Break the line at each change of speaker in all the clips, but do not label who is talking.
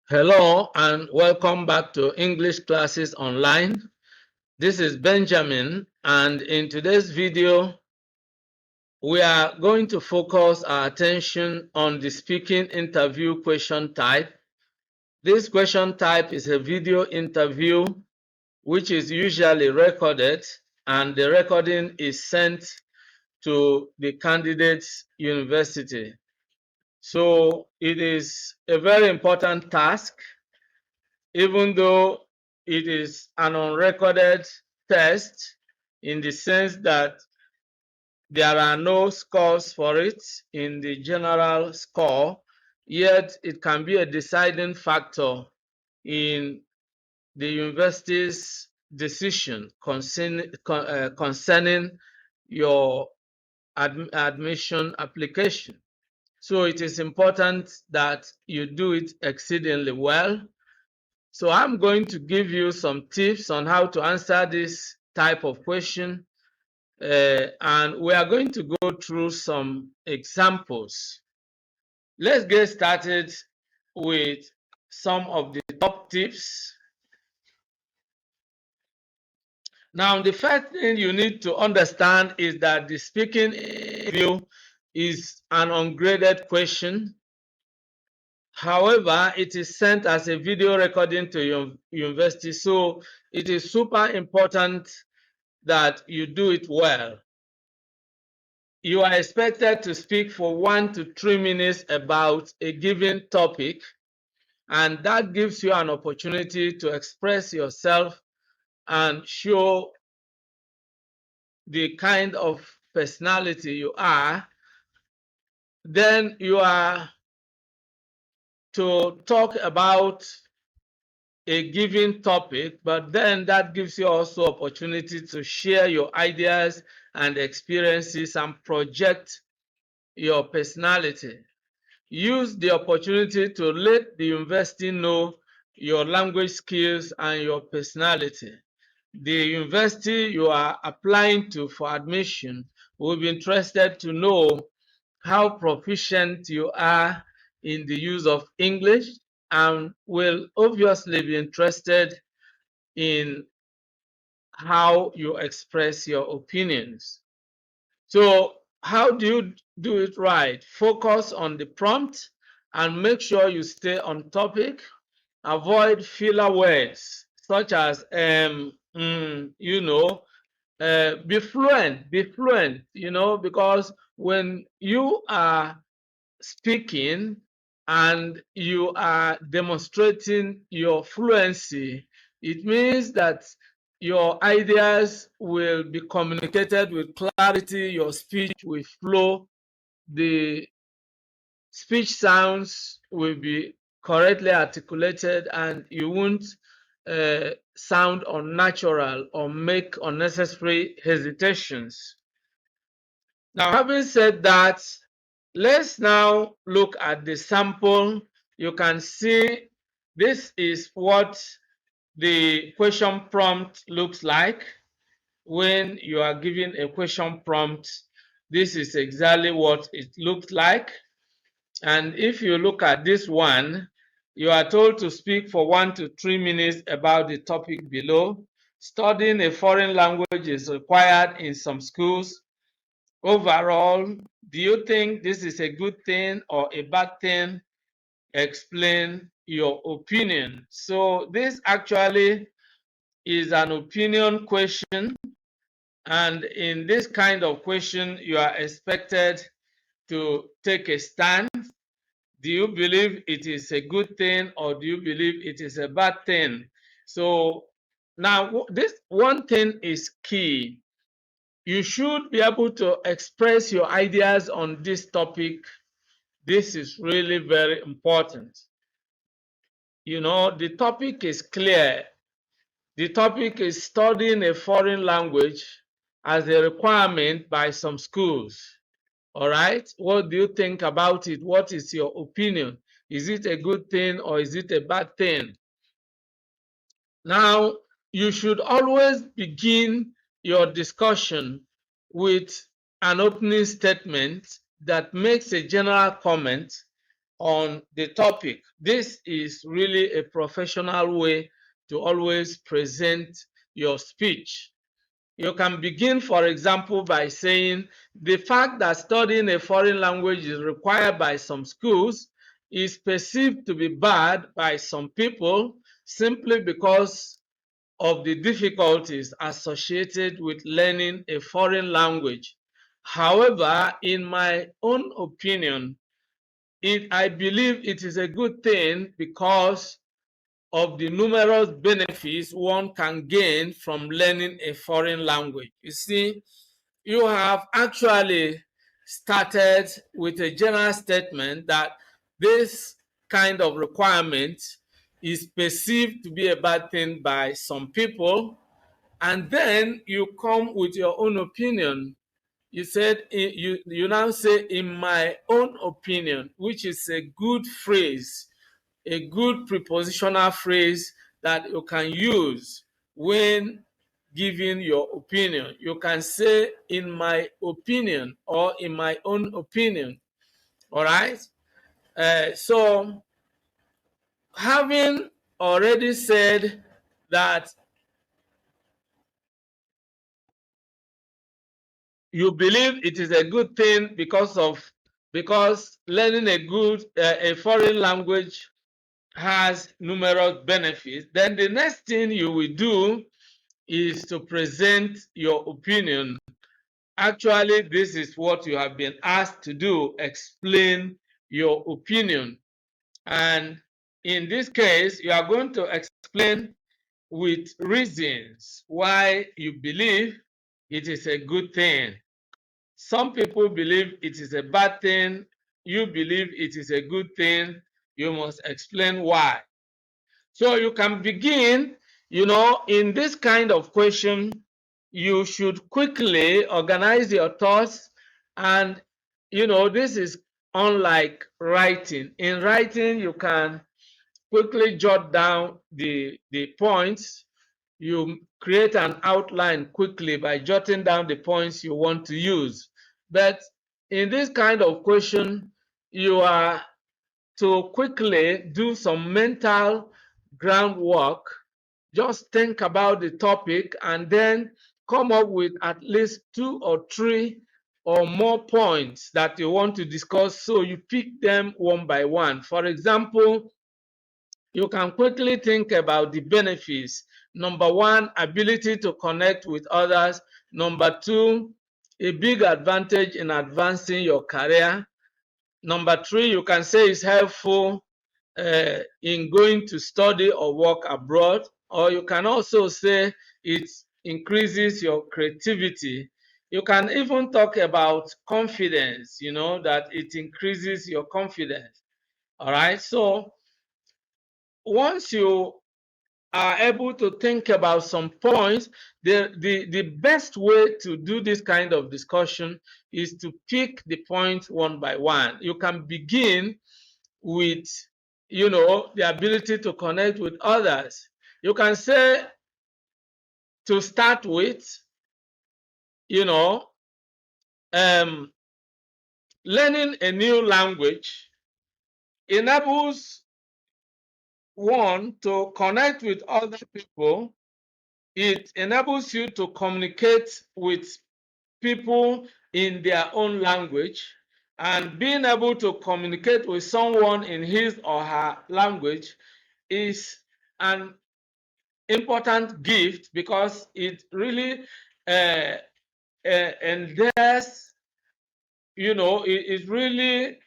Hello and welcome back to English Classes Online. This is Benjamin, and in today's video, we are going to focus our attention on the speaking interview question type. This question type is a video interview which is usually recorded, and the recording is sent to the candidate's university. So it is a very important task, even though it is an unrecorded test in the sense that there are no scores for it in the general score, yet it can be a deciding factor in the university's decision concerning your admission application. So it is important that you do it exceedingly well. So I'm going to give you some tips on how to answer this type of question, and we are going to go through some examples. Let's get started with some of the top tips. Now, the first thing you need to understand is that the speaking interview is an ungraded question. However, it is sent as a video recording to your university, so it is super important that you do it well. You are expected to speak for 1 to 3 minutes about a given topic, and that gives you an opportunity to express yourself and show the kind of personality you are. Then you are to talk about a given topic, but then that gives you also opportunity to share your ideas and experiences and project your personality. Use the opportunity to let the university know your language skills and your personality. The university you are applying to for admission will be interested to know how proficient you are in the use of English, and will obviously be interested in how you express your opinions. So how do you do it right? Focus on the prompt and make sure you stay on topic. Avoid filler words such as be fluent, because when you are speaking and you are demonstrating your fluency, it means that your ideas will be communicated with clarity, your speech will flow, the speech sounds will be correctly articulated, and you won't sound unnatural or make unnecessary hesitations. Now, having said that, let's now look at the sample. You can see this is what the question prompt looks like. When you are given a question prompt, this is exactly what it looks like. And if you look at this one, you are told to speak for 1 to 3 minutes about the topic below. Studying a foreign language is required in some schools. Overall, do you think this is a good thing or a bad thing? Explain your opinion. So this actually is an opinion question, and in this kind of question, you are expected to take a stand. Do you believe it is a good thing or do you believe it is a bad thing? So now this one thing is key. You should be able to express your ideas on this topic. This is really very important. The topic is clear. The topic is studying a foreign language as a requirement by some schools. All right. What do you think about it? What is your opinion? Is it a good thing or is it a bad thing? Now, you should always begin your discussion with an opening statement that makes a general comment on the topic. This is really a professional way to always present your speech. You can begin, for example, by saying the fact that studying a foreign language is required by some schools is perceived to be bad by some people simply because of the difficulties associated with learning a foreign language. However, in my own opinion, I believe it is a good thing because of the numerous benefits one can gain from learning a foreign language. You see, you have actually started with a general statement that this kind of requirement is perceived to be a bad thing by some people, and then you come with your own opinion. You said, you now say, in my own opinion, which is a good phrase, a good prepositional phrase that you can use when giving your opinion. You can say, in my opinion, or in my own opinion. All right. So, having already said that you believe it is a good thing because learning a foreign language has numerous benefits, then the next thing you will do is to present your opinion. Actually, this is what you have been asked to do: explain your opinion. And in this case, you are going to explain with reasons why you believe it is a good thing. Some people believe it is a bad thing. You believe it is a good thing. You must explain why. So you can begin, in this kind of question, you should quickly organize your thoughts. And, this is unlike writing. In writing, you can quickly jot down the points. You create an outline quickly by jotting down the points you want to use. But in this kind of question, you are to quickly do some mental groundwork. Just think about the topic and then come up with at least 2 or 3 or more points that you want to discuss, so you pick them one by one. For example, you can quickly think about the benefits. Number one, ability to connect with others. Number two, a big advantage in advancing your career. Number three, you can say it's helpful in going to study or work abroad. Or you can also say it increases your creativity. You can even talk about confidence, that it increases your confidence. All right. So once you are able to think about some points, the best way to do this kind of discussion is to pick the points one by one. You can begin with, the ability to connect with others. You can say, to start with, um, learning a new language enables one to connect with other people. It enables you to communicate with people in their own language, and being able to communicate with someone in his or her language is an important gift, because it really uh, endears, it really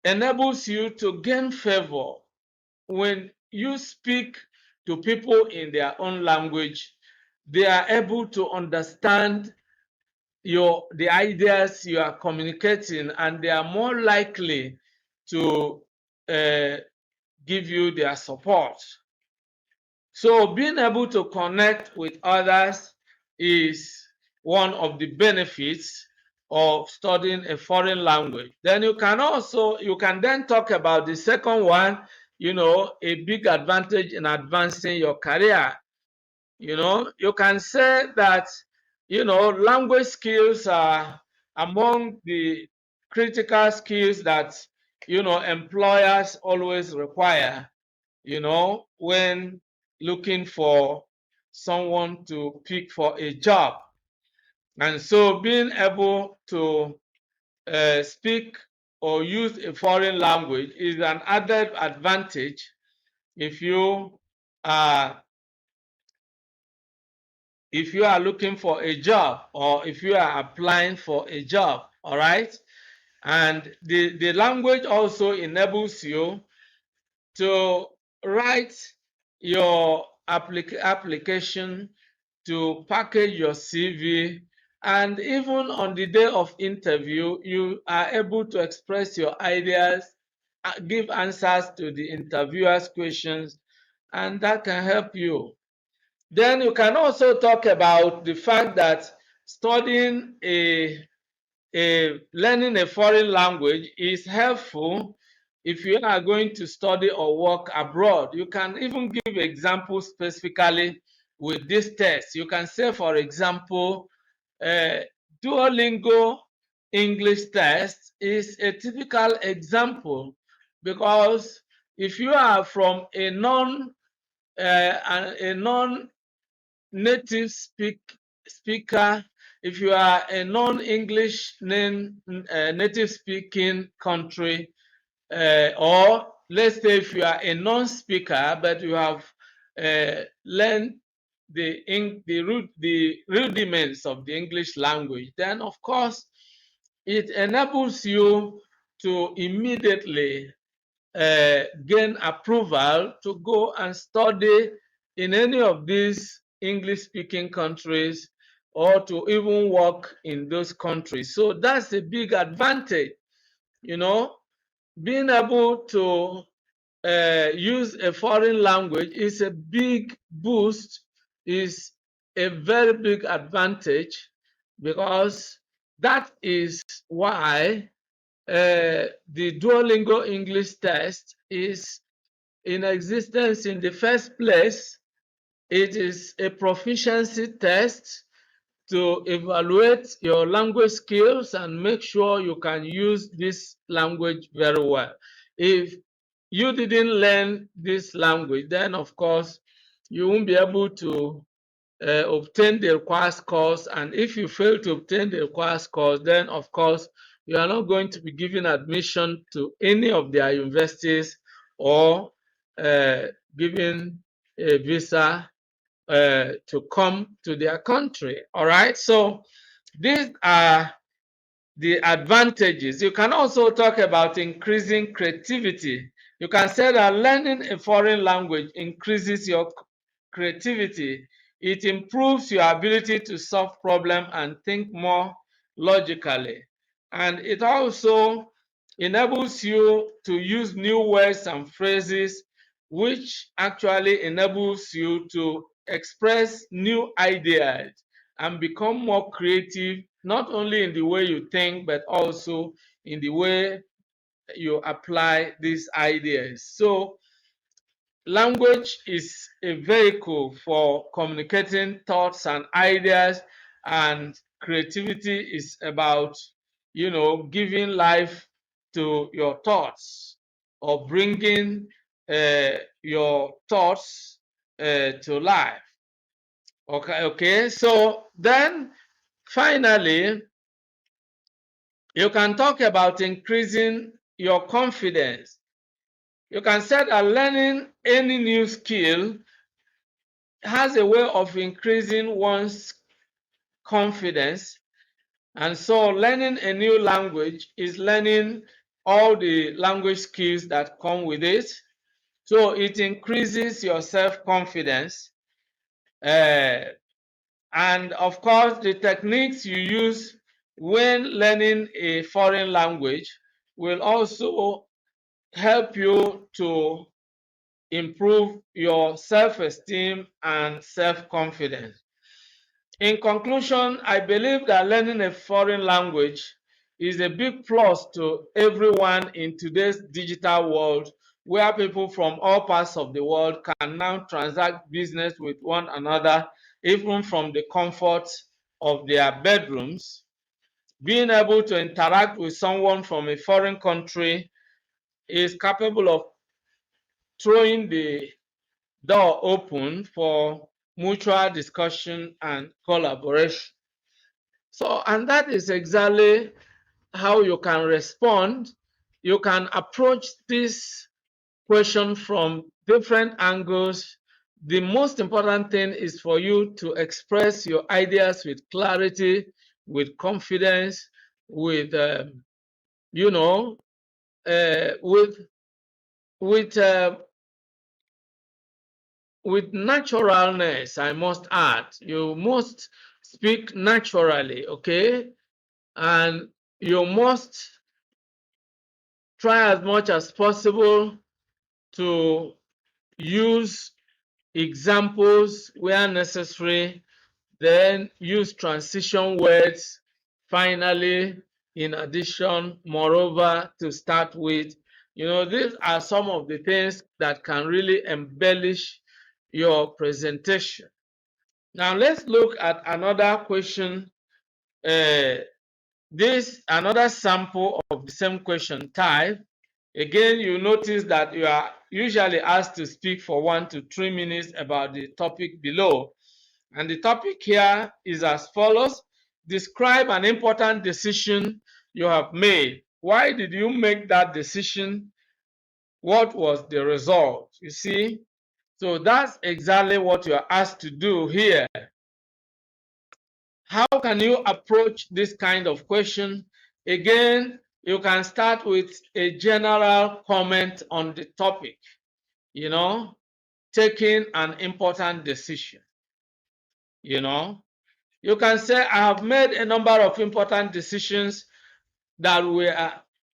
enables you to gain favor when you speak to people in their own language. They are able to understand the ideas you are communicating, and they are more likely to give you their support. So being able to connect with others is one of the benefits of studying a foreign language. Then you can then talk about the second one, a big advantage in advancing your career. You can say that, language skills are among the critical skills that employers always require, when looking for someone to pick for a job. And so being able to speak or use a foreign language is an added advantage if you are looking for a job or if you are applying for a job. All right. And the language also enables you to write your application, to package your CV, and even on the day of interview, you are able to express your ideas, give answers to the interviewer's questions, and that can help you. Then you can also talk about the fact that studying learning a foreign language is helpful if you are going to study or work abroad. You can even give examples specifically with this test. You can say, for example, Duolingo English Test is a typical example, because if you are from a non native speaker, if you are a non-English native speaking country, or let's say if you are a non-speaker but you have learned the rudiments of the English language, then of course it enables you to immediately gain approval to go and study in any of these English speaking countries, or to even work in those countries. So that's a big advantage, being able to use a foreign language is a big boost, is a very big advantage, because that is why the Duolingo English Test is in existence in the first place. It is a proficiency test to evaluate your language skills and make sure you can use this language very well. If you didn't learn this language, then of course you won't be able to obtain the required scores. And if you fail to obtain the required scores, then of course you are not going to be given admission to any of their universities, or given a visa to come to their country. All right. So these are the advantages. You can also talk about increasing creativity. You can say that learning a foreign language increases your creativity. It improves your ability to solve problems and think more logically. And it also enables you to use new words and phrases, which actually enables you to express new ideas and become more creative, not only in the way you think, but also in the way you apply these ideas. So language is a vehicle for communicating thoughts and ideas, and creativity is about, giving life to your thoughts, or bringing your thoughts to life. Okay. So then finally, you can talk about increasing your confidence. You can say that learning any new skill has a way of increasing one's confidence. And so learning a new language is learning all the language skills that come with it. So it increases your self-confidence. And of course, the techniques you use when learning a foreign language will also help you to improve your self-esteem and self-confidence. In conclusion, I believe that learning a foreign language is a big plus to everyone in today's digital world, where people from all parts of the world can now transact business with one another, even from the comfort of their bedrooms. Being able to interact with someone from a foreign country is capable of throwing the door open for mutual discussion and collaboration. So, and that is exactly how you can respond. You can approach this question from different angles. The most important thing is for you to express your ideas with clarity, with confidence, with you know, with with uh, with naturalness. I must add, you must speak naturally, okay, and you must try as much as possible to use examples where necessary, then use transition words finally, in addition, moreover, to start with. These are some of the things that can really embellish your presentation. Now, let's look at another question. This another sample of the same question type. Again, you notice that you are usually asked to speak for 1 to 3 minutes about the topic below. And the topic here is as follows. Describe an important decision you have made. Why did you make that decision? What was the result? You see? So that's exactly what you are asked to do here. How can you approach this kind of question? Again, you can start with a general comment on the topic, taking an important decision. You can say, I have made a number of important decisions that were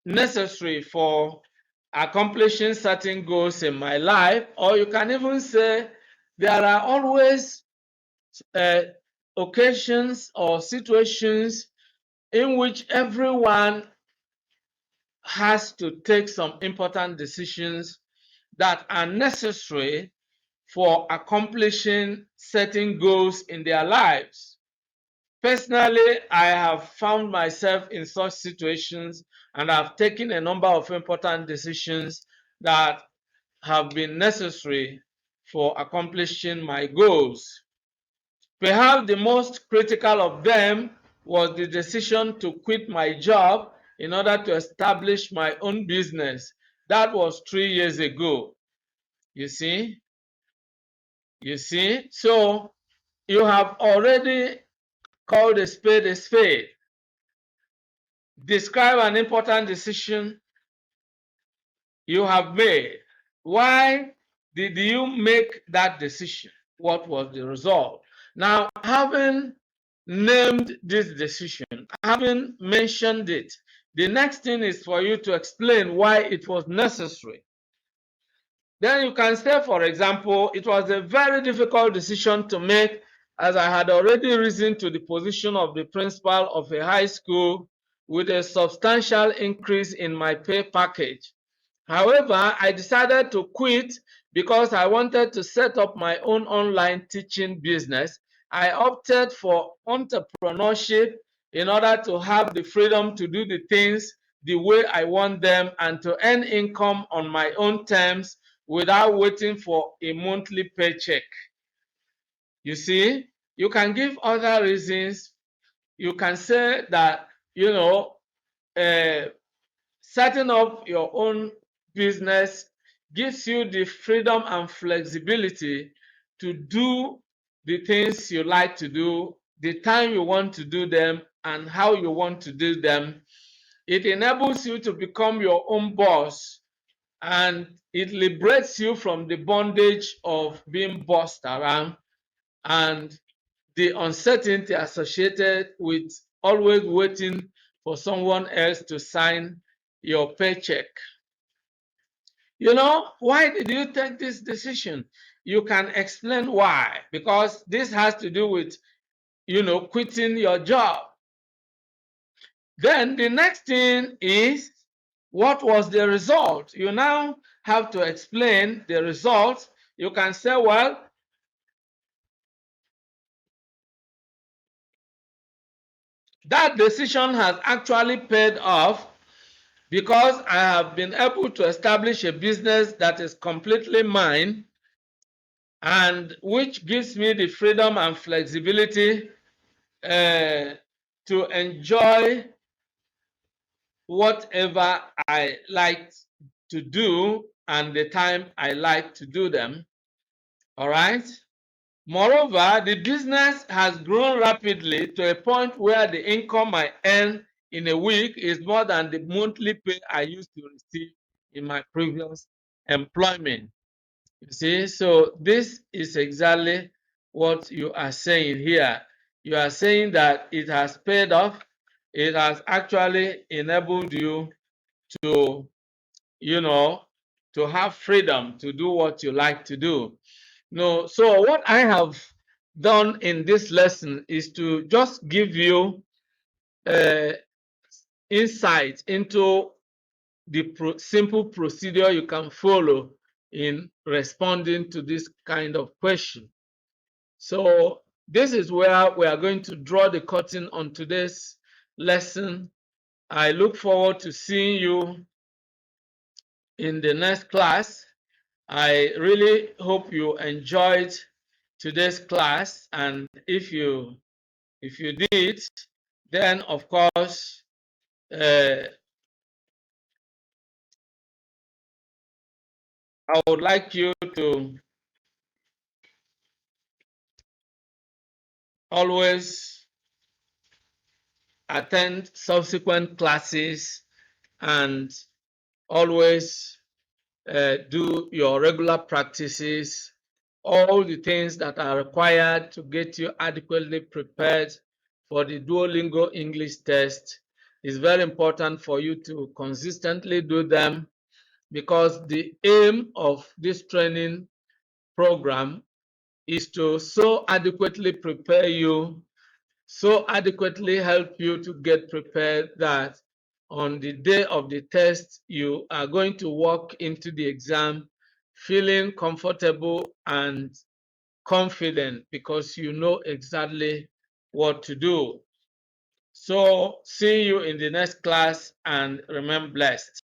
necessary for accomplishing certain goals in my life. Or you can even say, there are always occasions or situations in which everyone has to take some important decisions that are necessary for accomplishing certain goals in their lives. Personally, I have found myself in such situations and I've taken a number of important decisions that have been necessary for accomplishing my goals. Perhaps the most critical of them was the decision to quit my job in order to establish my own business. That was 3 years ago. You see? You see? So you have already called a spade a spade. Describe an important decision you have made. Why did you make that decision? What was the result? Now, having named this decision, having mentioned it, the next thing is for you to explain why it was necessary. Then you can say, for example, it was a very difficult decision to make, as I had already risen to the position of the principal of a high school with a substantial increase in my pay package. However, I decided to quit because I wanted to set up my own online teaching business. I opted for entrepreneurship in order to have the freedom to do the things the way I want them and to earn income on my own terms without waiting for a monthly paycheck. You see, you can give other reasons. You can say that, uh, setting up your own business gives you the freedom and flexibility to do the things you like to do, the time you want to do them, and how you want to do them. It enables you to become your own boss, and it liberates you from the bondage of being bossed around and the uncertainty associated with always waiting for someone else to sign your paycheck. Why did you take this decision? You can explain why, because this has to do with, quitting your job. Then the next thing is, what was the result? You now have to explain the result. You can say, well, that decision has actually paid off because I have been able to establish a business that is completely mine and which gives me the freedom and flexibility to enjoy whatever I like to do and the time I like to do them. All right. Moreover, the business has grown rapidly to a point where the income I earn in a week is more than the monthly pay I used to receive in my previous employment. You see, so this is exactly what you are saying here. You are saying that it has paid off. It has actually enabled you to, you know, to have freedom to do what you like to do. No, so what I have done in this lesson is to just give you uh, insight into the simple procedure you can follow in responding to this kind of question. So this is where we are going to draw the curtain on today's lesson. I look forward to seeing you in the next class. I really hope you enjoyed today's class, and if you did, then of course I would like you to always attend subsequent classes and always do your regular practices, all the things that are required to get you adequately prepared for the Duolingo English test. Is very important for you to consistently do them, because the aim of this training program is to so adequately prepare you, so adequately help you to get prepared that on the day of the test, you are going to walk into the exam feeling comfortable and confident because you know exactly what to do. So, see you in the next class and remain blessed.